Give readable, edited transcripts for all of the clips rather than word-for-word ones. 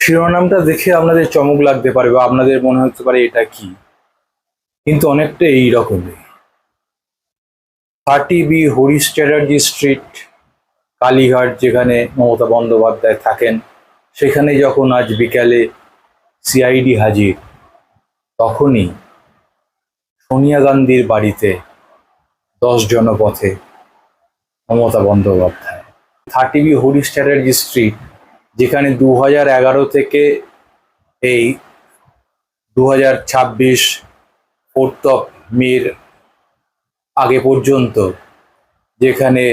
শিরোনামটা দেখে আপনাদের চমক লাগতে পারে বা আপনাদের মনে হতে পারে এটা কি, কিন্তু অনেকটা এই রকমই। 30B হরিশ চ্যাটার্জি স্ট্রিট, কালীঘাট, যেখানে মমতা বন্দ্যোপাধ্যায় থাকেন, সেখানে যখন আজ বিকালে সিআইডি হাজির, তখনই সোনিয়া গান্ধীর বাড়িতে 10 জনপথে মমতা বন্দ্যোপাধ্যায়। 30B হরিশ চ্যাটার্জি স্ট্রিট, যেখানে 2011 থেকে এই 2026 4 আগে পর্যন্ত যেখানে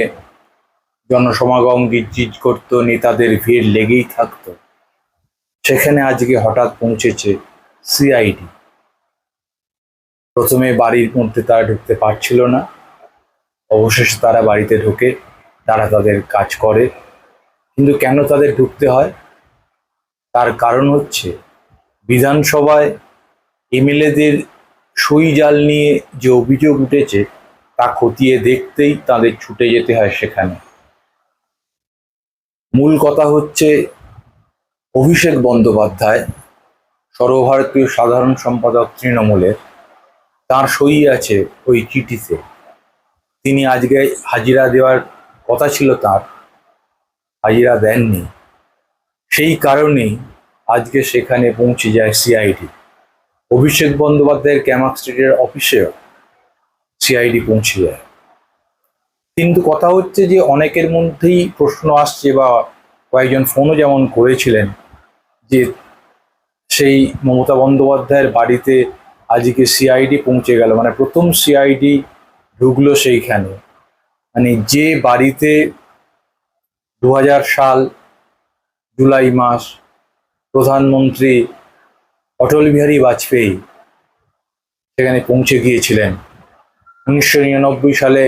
জনসমাগম গিজগিজ করত, নেতাদের ভিড় লেগেই থাকতো, সেখানে আজকে হঠাৎ পৌঁছেছে সিআইডি। প্রথমে বাড়ির মধ্যে তারা ঢুকতে পারছিল না, অবশেষে তারা বাড়িতে ঢোকে, তারা তাদের কাজ করে। কিন্তু কেন তাদের ঢুকতে হয়? তার কারণ হচ্ছে বিধানসভায় এমএলএদের সই জাল নিয়ে যে অভিযোগ উঠেছে তা খতিয়ে দেখতেই তাদের ছুটে যেতে হয় সেখানে। মূল কথা হচ্ছে অভিষেক বন্দ্যোপাধ্যায়, সর্বভারতীয় সাধারণ সম্পাদক তৃণমূলের, তার সই আছে ওই চিঠিতে। তিনি আজকে হাজিরা দেওয়ার কথা ছিল, তার হাজিরা দেননি। সেই কারণেই আজকে সেখানে পৌঁছে যায় সিআইডি। অভিষেক বন্দ্যোপাধ্যায়ের ক্যামাক স্ট্রিটের অফিসেও সিআইডি পৌঁছে যায়। কিন্তু কথা হচ্ছে যে অনেকের মধ্যেই প্রশ্ন আসছে, বা কয়েকজন ফোনও যেমন করেছিলেন, যে সেই মমতা বন্দ্যোপাধ্যায়ের বাড়িতে আজকে সিআইডি পৌঁছে গেল, মানে প্রথম সিআইডি ঢুকলো সেইখানে, মানে যে বাড়িতে 2000 সাল জুলাই মাস প্রধানমন্ত্রী অটল বিহারী বাজপেয়ী সেখানে পৌঁছে গিয়েছিলেন। 1999 সালে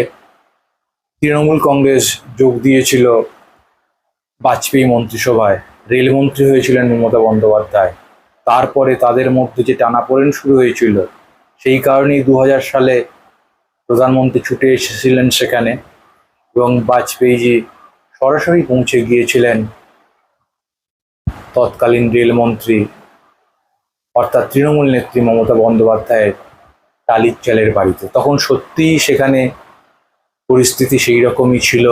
তৃণমূল কংগ্রেস যোগ দিয়েছিল বাজপেয়ী মন্ত্রিসভায়, রেলমন্ত্রী হয়েছিলেন মমতা বন্দ্যোপাধ্যায়। তারপরে তাদের মধ্যে যে টানাপোড়েন শুরু হয়েছিল, সেই কারণেই 2000 সালে প্রধানমন্ত্রী ছুটে এসেছিলেন সেখানে, এবং বাজপেয়ীজি সরাসরি পৌঁছে গিয়েছিলেন তৎকালীন রেলমন্ত্রী অর্থাৎ তৃণমূল নেত্রী মমতা বন্দ্যোপাধ্যায়ের টালির চালের বাড়িতে। তখন সত্যিই সেখানে পরিস্থিতি সেই রকমই ছিল।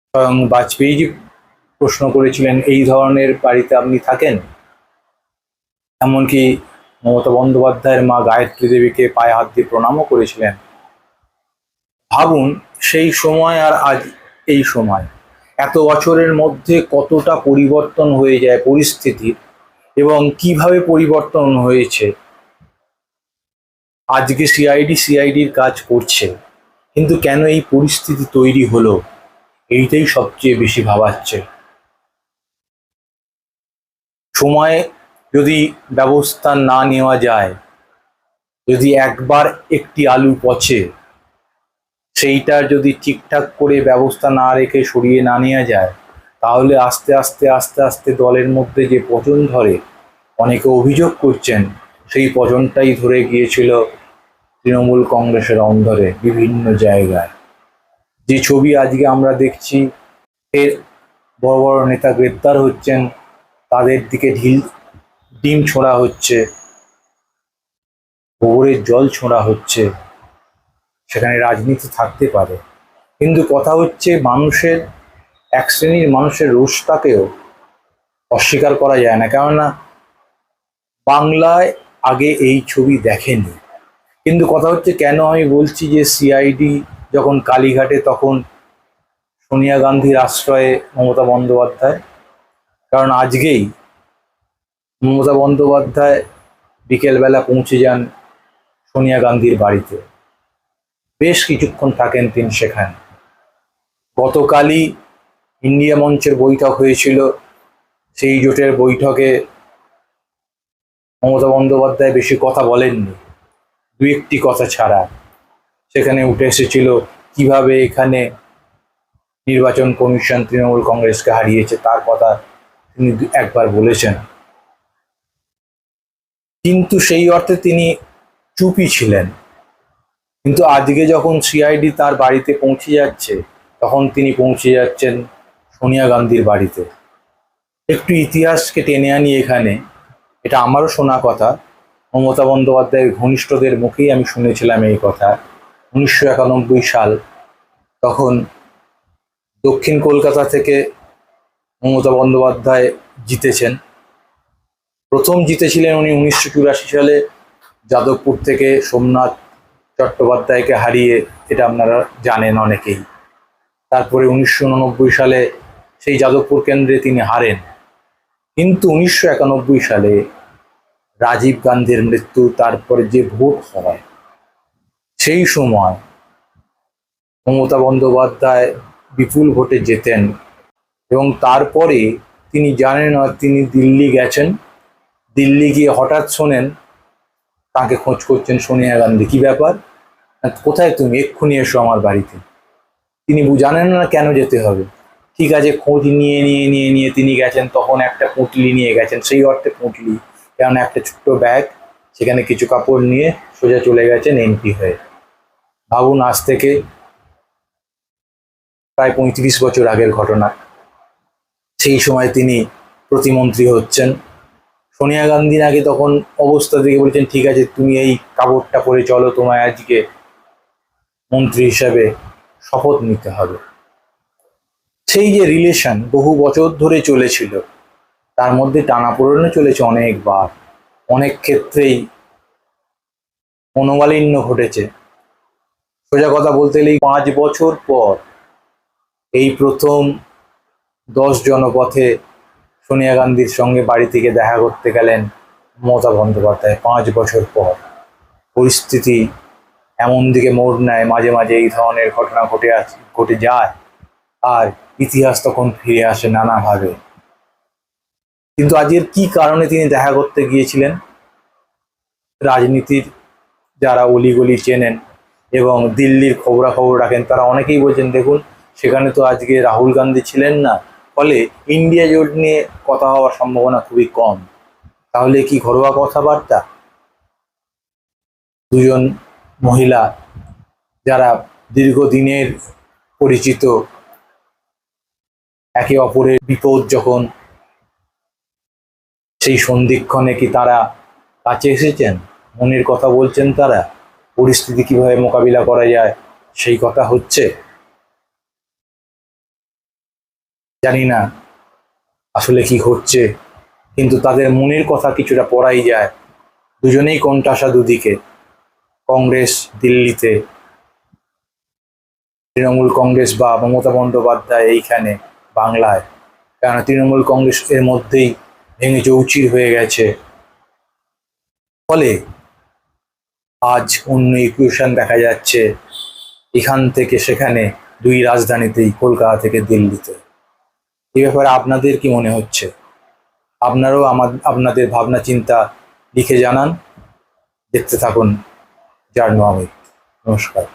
স্বয়ং বাজপেয়ীজি প্রশ্ন করেছিলেন, এই ধরনের বাড়িতে আপনি থাকেন? এমনকি মমতা বন্দ্যোপাধ্যায়ের মা গায়ত্রী দেবীকে পায়ে হাত দিয়ে প্রণামও করেছিলেন। ভাবুন সেই সময় আর আজ এই সময়, এত বছরের মধ্যে কতটা পরিবর্তন হয়ে যায় পরিস্থিতি, এবং কিভাবে পরিবর্তন হয়েছে। আজকে সিআইডির কাজ করছে, কিন্তু কেন এই পরিস্থিতি তৈরি হলো, এইটাই সবচেয়ে বেশি ভাবাচ্ছে। সময় যদি ব্যবস্থা না নেওয়া যায়, যদি একবার একটি আলু পচে সেইটার যদি ঠিকঠাক করে ব্যবস্থা না রেখে সরিয়ে না নেওয়া যায়, তাহলে আস্তে আস্তে আস্তে আস্তে দলের মধ্যে যে পচন ধরে, অনেকে অভিযোগ করছেন সেই পচনটাই ধরে গিয়েছিল তৃণমূল কংগ্রেসের অন্দরে বিভিন্ন জায়গায়। যে ছবি আজকে আমরা দেখছি, এর বড় বড় নেতা গ্রেপ্তার হচ্ছেন, তাদের দিকে ডিম ছোঁড়া হচ্ছে, গোবরের জল ছোঁড়া হচ্ছে। সেখানে রাজনীতি থাকতে পারে, কিন্তু কথা হচ্ছে মানুষের, এক শ্রেণীর মানুষের রোষটাকেও অস্বীকার করা যায় না। কেননা বাংলায় আগে এই ছবি দেখেনি। কিন্তু কথা হচ্ছে, কেন আমি বলছি যে সিআইডি যখন কালীঘাটে, তখন সোনিয়া গান্ধীর আশ্রয়ে মমতা বন্দ্যোপাধ্যায়, কারণ আজকেই মমতা বন্দ্যোপাধ্যায় বিকেলবেলা পৌঁছে যান সোনিয়া গান্ধীর বাড়িতে, বেশ কিছুক্ষণ থাকেন তিনি সেখানে। গতকালই ইন্ডিয়া মঞ্চের বৈঠক হয়েছিল, সেই জোটের বৈঠকে মমতা বন্দ্যোপাধ্যায় বেশি কথা বলেননি, দু একটি কথা ছাড়া। সেখানে উঠে এসেছিল কিভাবে এখানে নির্বাচন কমিশন তৃণমূল কংগ্রেসকে হারিয়েছে, তার কথা তিনি একবার বলেছেন, কিন্তু সেই অর্থে তিনি চুপই ছিলেন। কিন্তু আজকে যখন সিআইডি তার বাড়িতে পৌঁছে যাচ্ছে, তখন তিনি পৌঁছে যাচ্ছেন সোনিয়া গান্ধীর বাড়িতে। একটু ইতিহাসকে টেনে আনি এখানে। এটা আমারও শোনা কথা, মমতা বন্দ্যোপাধ্যায়ের ঘনিষ্ঠদের মুখেই আমি শুনেছিলাম এই কথা। 1991 সাল, তখন দক্ষিণ কলকাতা থেকে মমতা বন্দ্যোপাধ্যায় জিতেছেন। প্রথম জিতেছিলেন উনি 1984 সালে যাদবপুর থেকে সোমনাথ চট্টোপাধ্যায়কে হারিয়ে, এটা আপনারা জানেন অনেকেই। তারপরে 1989 সালে সেই যাদবপুর কেন্দ্রে তিনি হারেন। কিন্তু 1991 সালে রাজীব গান্ধীর মৃত্যু, তারপরে যে ভোট হয়, সেই সময় মমতা বন্দ্যোপাধ্যায় বিপুল ভোটে জেতেন। এবং তারপরে তিনি জানেন না, তিনি দিল্লি গেছেন। দিল্লি গিয়ে হঠাৎ শোনেন তাকে খোঁজ করছেন সোনিয়া গান্ধী। কি ব্যাপার, কোথায় তুমি, এক্ষুনি এসো আমার বাড়িতে। তিনি জানেন না কেন যেতে হবে। ঠিক আছে, খোঁজ নিয়ে নিয়ে নিয়ে নিয়ে তিনি গেছেন। তখন একটা পুঁটলি নিয়ে গেছেন, সেই অর্থে পুঁটলি, কারণ একটা ছোট্ট ব্যাগ, সেখানে কিছু কাপড় নিয়ে সোজা চলে গেছেন এমপি হয়ে। ভাবুন, আজ থেকে প্রায় 35 বছর আগের ঘটনা। সেই সময় তিনি প্রতিমন্ত্রী হচ্ছেন। সোনিয়া গান্ধীর আগে তখন অবস্থা দেখে বলছেন, ঠিক আছে তুমি এই কাপড়টা পরে চলো, তোমায় আজকে মন্ত্রী হিসাবে শপথ নিতে হবে। সেই যে রিলেশন বহু বছর ধরে চলেছিল, তার মধ্যে টানাপোড়েনও চলেছে অনেকবার, অনেক ক্ষেত্রেই মনোমালিন্য ঘটেছে। সোজা কথা বলতে গেলে 5 বছর পর এই প্রথম 10 জনপথে সোনিয়া গান্ধীর সঙ্গে বাড়ি থেকে দেখা করতে গেলেন মমতা বন্দ্যোপাধ্যায়। 5 বছর পর পরিস্থিতি এমন দিকে মোড় নেয়, মাঝে মাঝে এই ধরনের ঘটনা ঘটে যায়, আর ইতিহাস তখন ফিরে আসে নানাভাবে। কিন্তু আজকের কি কারণে তিনি দেখা করতে গিয়েছিলেন? রাজনীতির যারা অলিগলি চেনেন এবং দিল্লির খবরাখবর রাখেন, তারা অনেকেই বলছেন, দেখুন সেখানে তো আজকে রাহুল গান্ধী ছিলেন না, ফলে ইন্ডিয়া জোট নিয়ে কথা হওয়ার সম্ভাবনা খুবই কম। তাহলে কি ঘরোয়া কথাবার্তা? দুজন মহিলা যারা দীর্ঘদিনের পরিচিত, একে অপরের বিপদ যখন, সেই সন্ধিক্ষণে কি তারা কাছে এসেছেন, মনের কথা বলছেন, তারা পরিস্থিতি কিভাবে মোকাবিলা করা যায় সেই কথা হচ্ছে। জানি না আসলে কি ঘটছে, কিন্তু তাদের মনের কথা কিছুটা পড়াই যায়। দুজনেই কোণঠাসা দুদিকে। কংগ্রেস দিল্লিতে, তৃণমূল কংগ্রেস বা মমতা বন্দ্যোপাধ্যায় এইখানে বাংলায়, কেন তৃণমূল কংগ্রেস এর মধ্যেই ভেঙে চৌচির হয়ে গেছে। ফলে আজ অন্য ইকুয়েশন দেখা যাচ্ছে, এখান থেকে সেখানে, দুই রাজধানীতেই, কলকাতা থেকে দিল্লিতে। এই ব্যাপারে আপনাদের কি মনে হচ্ছে? আপনারাও আপনাদের ভাবনা চিন্তা লিখে জানান। দেখতে থাকুন জার্নো অমিত। নমস্কার।